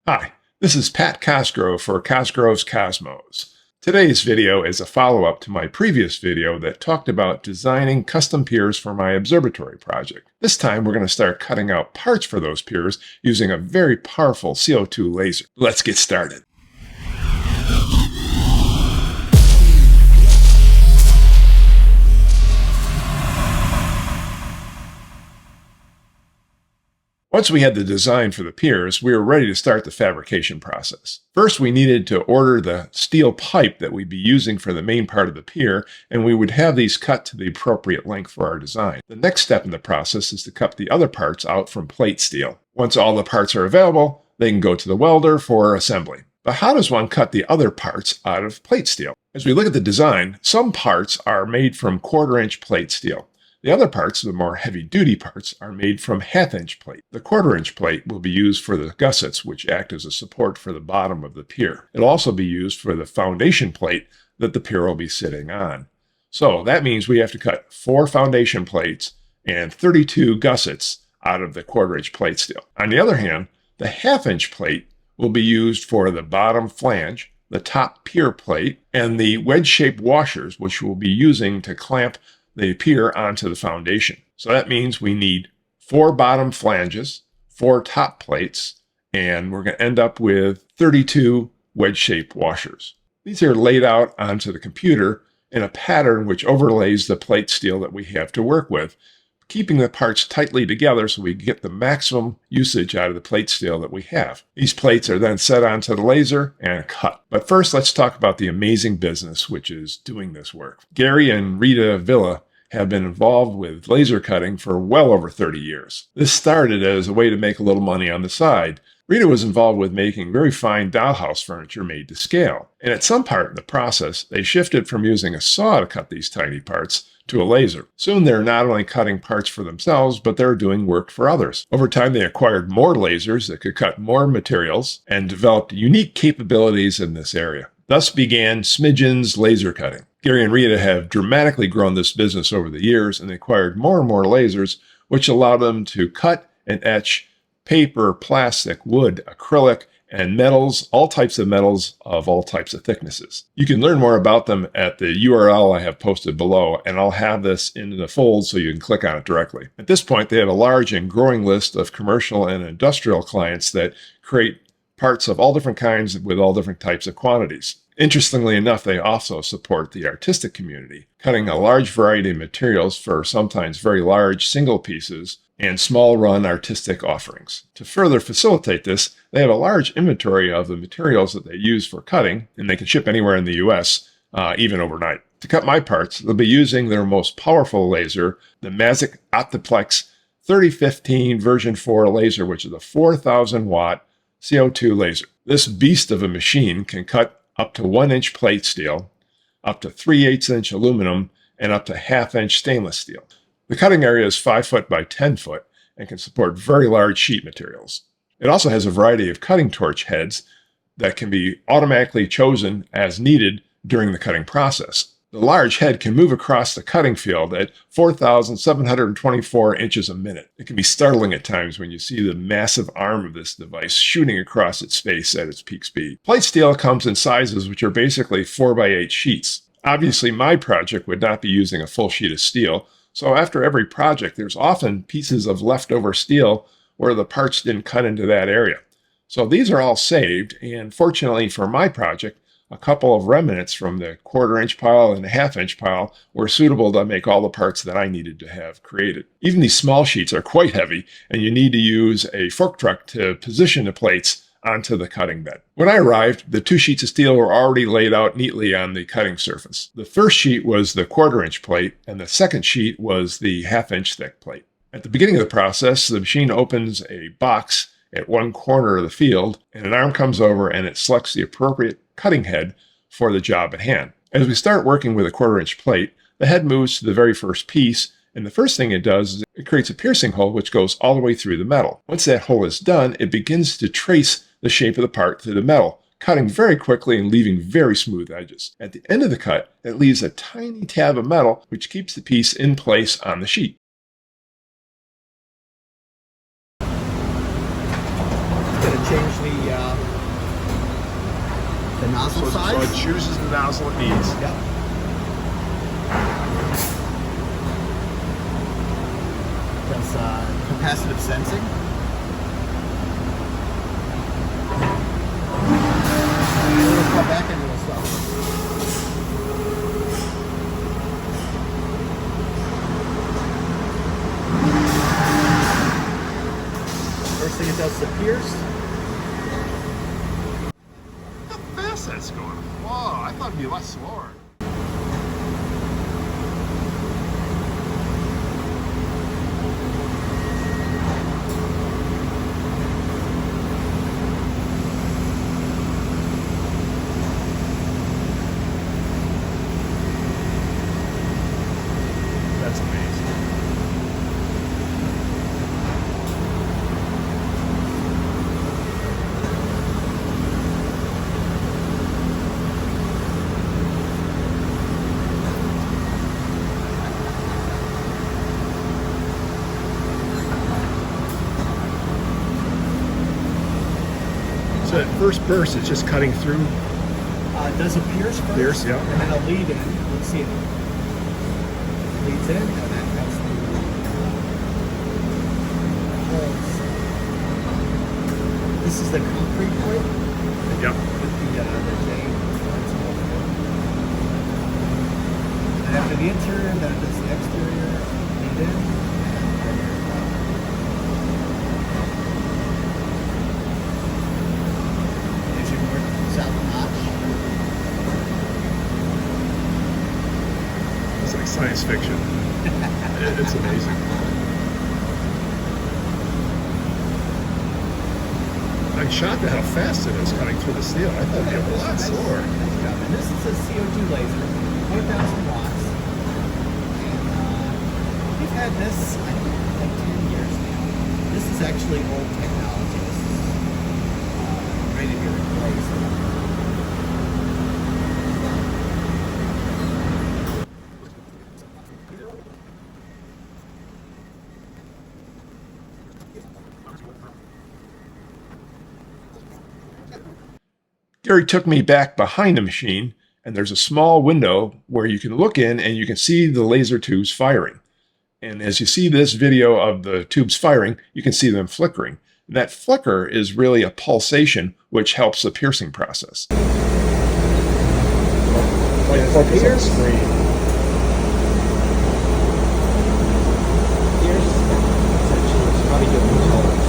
Hi, this is Pat Cosgrove for Cosgrove's Cosmos. Today's video is a follow-up to my previous video that talked about designing custom piers for my observatory project. This time we're going to start cutting out parts for those piers using a very powerful CO2 laser. Let's get started. Once we had the design for the piers, we were ready to start the fabrication process. First, we needed to order the steel pipe that we'd be using for the main part of the pier, and we would have these cut to the appropriate length for our design. The next step in the process is to cut the other parts out from plate steel. Once all the parts are available, they can go to the welder for assembly. But how does one cut the other parts out of plate steel? As we look at the design, some parts are made from 1/4-inch plate steel. The other parts, the more heavy-duty parts, are made from 1/2-inch plate. The 1/4-inch plate will be used for the gussets, which act as a support for the bottom of the pier. It'll also be used for the foundation plate that the pier will be sitting on. So that means we have to cut 4 foundation plates and 32 gussets out of the 1/4-inch plate steel. On the other hand, the 1/2-inch plate will be used for the bottom flange, the top pier plate, and the wedge-shaped washers, which we'll be using to clamp the pier onto the foundation. So that means we need 4 bottom flanges, 4 top plates, and we're going to end up with 32 wedge-shaped washers. These are laid out onto the computer in a pattern which overlays the plate steel that we have to work with, keeping the parts tightly together so we get the maximum usage out of the plate steel that we have. These plates are then set onto the laser and cut. But first, let's talk about the amazing business which is doing this work. Gary and Rita Villa have been involved with laser cutting for well over 30 years. This started as a way to make a little money on the side. Rita was involved with making very fine dollhouse furniture made to scale. And at some part in the process, they shifted from using a saw to cut these tiny parts to a laser. Soon they're not only cutting parts for themselves, but they're doing work for others. Over time, they acquired more lasers that could cut more materials and developed unique capabilities in this area. Thus began Smidgen's Laser Cutting. Gary and Rita have dramatically grown this business over the years and acquired more and more lasers, which allowed them to cut and etch paper, plastic, wood, acrylic, and metals, all types of metals of all types of thicknesses. You can learn more about them at the URL I have posted below, and I'll have this in the fold so you can click on it directly. At this point, they have a large and growing list of commercial and industrial clients that create parts of all different kinds with all different types of quantities. Interestingly enough, they also support the artistic community, cutting a large variety of materials for sometimes very large single pieces and small run artistic offerings. To further facilitate this, they have a large inventory of the materials that they use for cutting, and they can ship anywhere in the US, even overnight. To cut my parts, they'll be using their most powerful laser, the Magic Optiplex 3015 version 4 laser, which is a 4,000 watt CO2 laser. This beast of a machine can cut up to 1-inch plate steel, up to 3/8-inch aluminum, and up to 1/2-inch stainless steel. The cutting area is 5 foot by 10 foot and can support very large sheet materials. It also has a variety of cutting torch heads that can be automatically chosen as needed during the cutting process. The large head can move across the cutting field at 4,724 inches a minute. It can be startling at times when you see the massive arm of this device shooting across its face at its peak speed. Plate steel comes in sizes which are basically 4x8 sheets. Obviously, my project would not be using a full sheet of steel, so after every project, there's often pieces of leftover steel where the parts didn't cut into that area. So these are all saved, and fortunately for my project, a couple of remnants from the 1/4-inch pile and the 1/2-inch pile were suitable to make all the parts that I needed to have created. Even these small sheets are quite heavy, and you need to use a fork truck to position the plates onto the cutting bed. When I arrived, the 2 sheets of steel were already laid out neatly on the cutting surface. The first sheet was the 1/4-inch plate, and the second sheet was the 1/2-inch thick plate. At the beginning of the process, the machine opens a box at one corner of the field, and an arm comes over and it selects the appropriate cutting head for the job at hand. As we start working with a 1/4-inch plate, the head moves to the very first piece, and the first thing it does is it creates a piercing hole which goes all the way through the metal. Once that hole is done, it begins to trace the shape of the part through the metal, cutting very quickly and leaving very smooth edges. At the end of the cut, it leaves a tiny tab of metal which keeps the piece in place on the sheet. Going to change the the nozzle size. So it chooses the nozzle it needs. Yep. Does capacitive sensing. It'll come back into as well. First thing it does is the Piers. Look how fast that's going. Whoa, I thought it'd be a lot slower. That's amazing. So at first burst, it's just cutting through. Does a Piers first, Piers, yeah. and then a lead in. Let's see it. Leads in, and then comes the holes. This is the concrete point. Yep. With the chain. And after the interior, then it does the exterior. Lead in. And then there's your north-south notch. It's like science fiction. It's amazing. I'm shocked at how fast it is cutting through the steel. I thought it'd be a lot slower. Nice job. And this is a CO2 laser, 1,000 watts. And we've had this, I think, like 10 years now. This is actually old technology. This is ready to be replaced. Gary took me back behind the machine, and there's a small window where you can look in and you can see the laser tubes firing. And as you see this video of the tubes firing, you can see them flickering. And that flicker is really a pulsation, which helps the piercing process. Like focus on the screen. Here's essentially how to get results.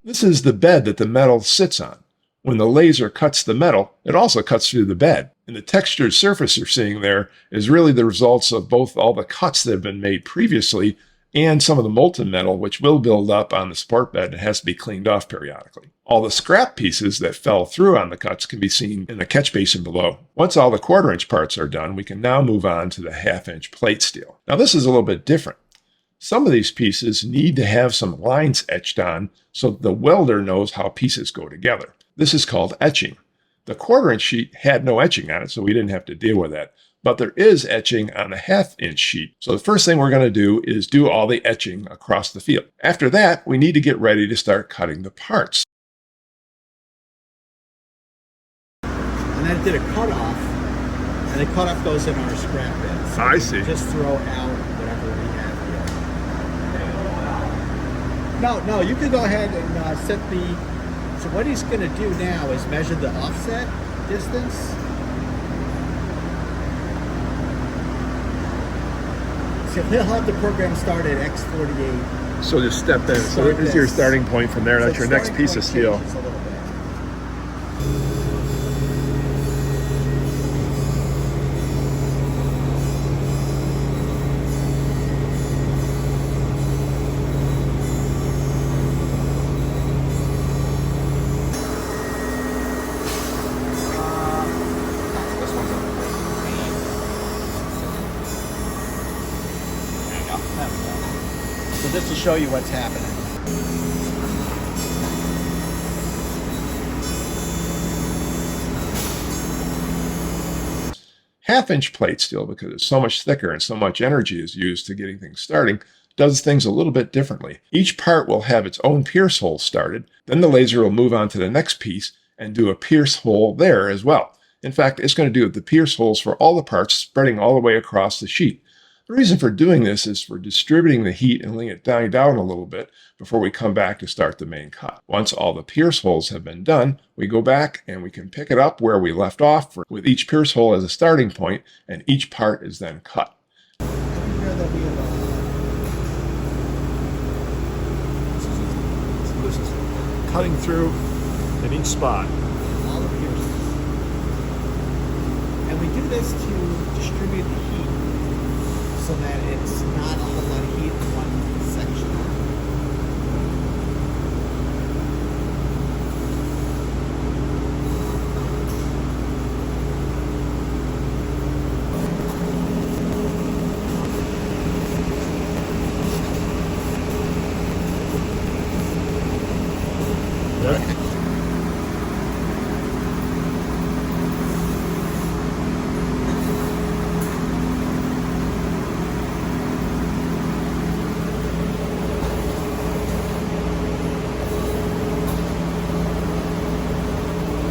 This is the bed that the metal sits on. When the laser cuts the metal, it also cuts through the bed. And the textured surface you're seeing there is really the results of both all the cuts that have been made previously and some of the molten metal, which will build up on the support bed and has to be cleaned off periodically. All the scrap pieces that fell through on the cuts can be seen in the catch basin below. Once all the 1/4-inch parts are done, we can now move on to the 1/2-inch plate steel. Now this is a little bit different. Some of these pieces need to have some lines etched on so the welder knows how pieces go together. This is called etching. The 1/4-inch sheet had no etching on it, so we didn't have to deal with that. But there is etching on the 1/2-inch sheet. So the first thing we're going to do is do all the etching across the field. After that, we need to get ready to start cutting the parts. And then it did a cutoff, and the cutoff goes in our scrap bin. So I we see. Just throw out whatever we have here. No, you can go ahead and set the. So what he's going to do now is measure the offset distance. So he'll have the program start at X48. So just step in. So this is your starting point from there. That's your next piece of steel. A little bit. So just to show you what's happening. Half-inch plate steel, because it's so much thicker and so much energy is used to getting things starting, does things a little bit differently. Each part will have its own pierce hole started, then the laser will move on to the next piece and do a pierce hole there as well. In fact, it's going to do the pierce holes for all the parts spreading all the way across the sheet. The reason for doing this is for distributing the heat and letting it die down a little bit before we come back to start the main cut. Once all the pierce holes have been done, we go back and we can pick it up where we left off with each pierce hole as a starting point, and each part is then cut. This is cutting through in each spot. All the pierces. And we do this to distribute the heat so that it's not a whole lot of heat in one section.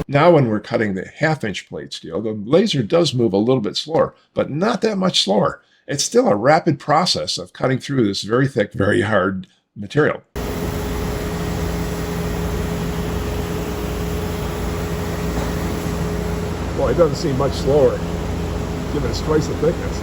Now when we're cutting the 1/2-inch plate steel, the laser does move a little bit slower, but not that much slower. It's still a rapid process of cutting through this very thick, very hard material. Well, it doesn't seem much slower, given it's twice the thickness.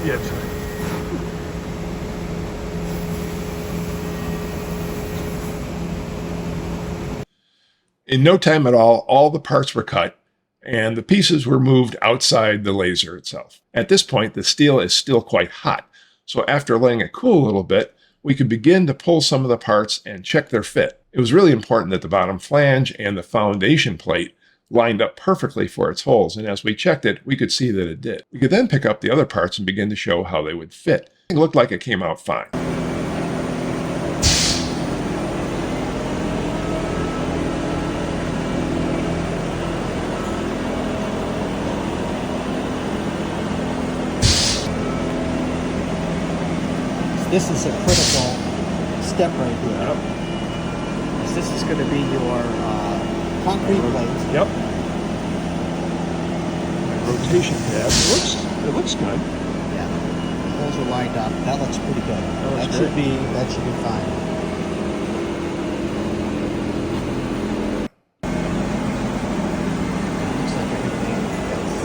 Yeah. In no time at all the parts were cut and the pieces were moved outside the laser itself. At this point, the steel is still quite hot, so after letting it cool a little bit, we could begin to pull some of the parts and check their fit. It was really important that the bottom flange and the foundation plate lined up perfectly for its holes, and as we checked it, we could see that it did. We could then pick up the other parts and begin to show how they would fit. It looked like it came out fine. This is a critical step right here. Yep. This is going to be your concrete plate. Yep. Rotation pad. It looks good. Yeah. Those are lined up. That looks pretty good. That should be fine. Looks like everything fits.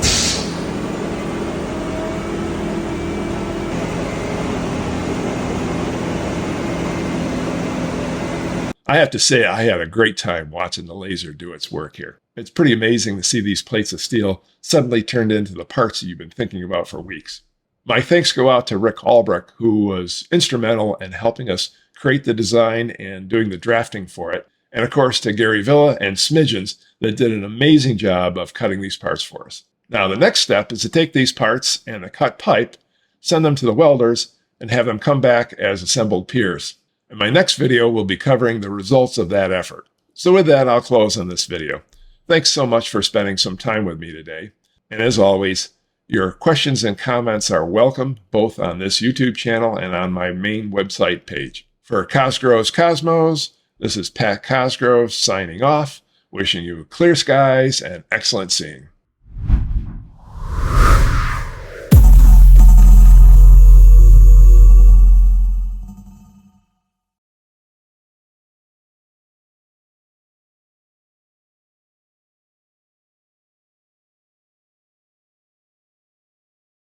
I have to say, I had a great time watching the laser do its work here. It's pretty amazing to see these plates of steel suddenly turned into the parts that you've been thinking about for weeks. My thanks go out to Rick Albrecht, who was instrumental in helping us create the design and doing the drafting for it. And of course to Gary Villa and Smidgens that did an amazing job of cutting these parts for us. Now the next step is to take these parts and the cut pipe, send them to the welders, and have them come back as assembled piers. In my next video, we'll be covering the results of that effort. So with that, I'll close on this video. Thanks so much for spending some time with me today. And as always, Your questions and comments are welcome both on this YouTube channel and on my main website page. For Cosgrove's Cosmos, this is Pat Cosgrove signing off, wishing you clear skies and excellent seeing.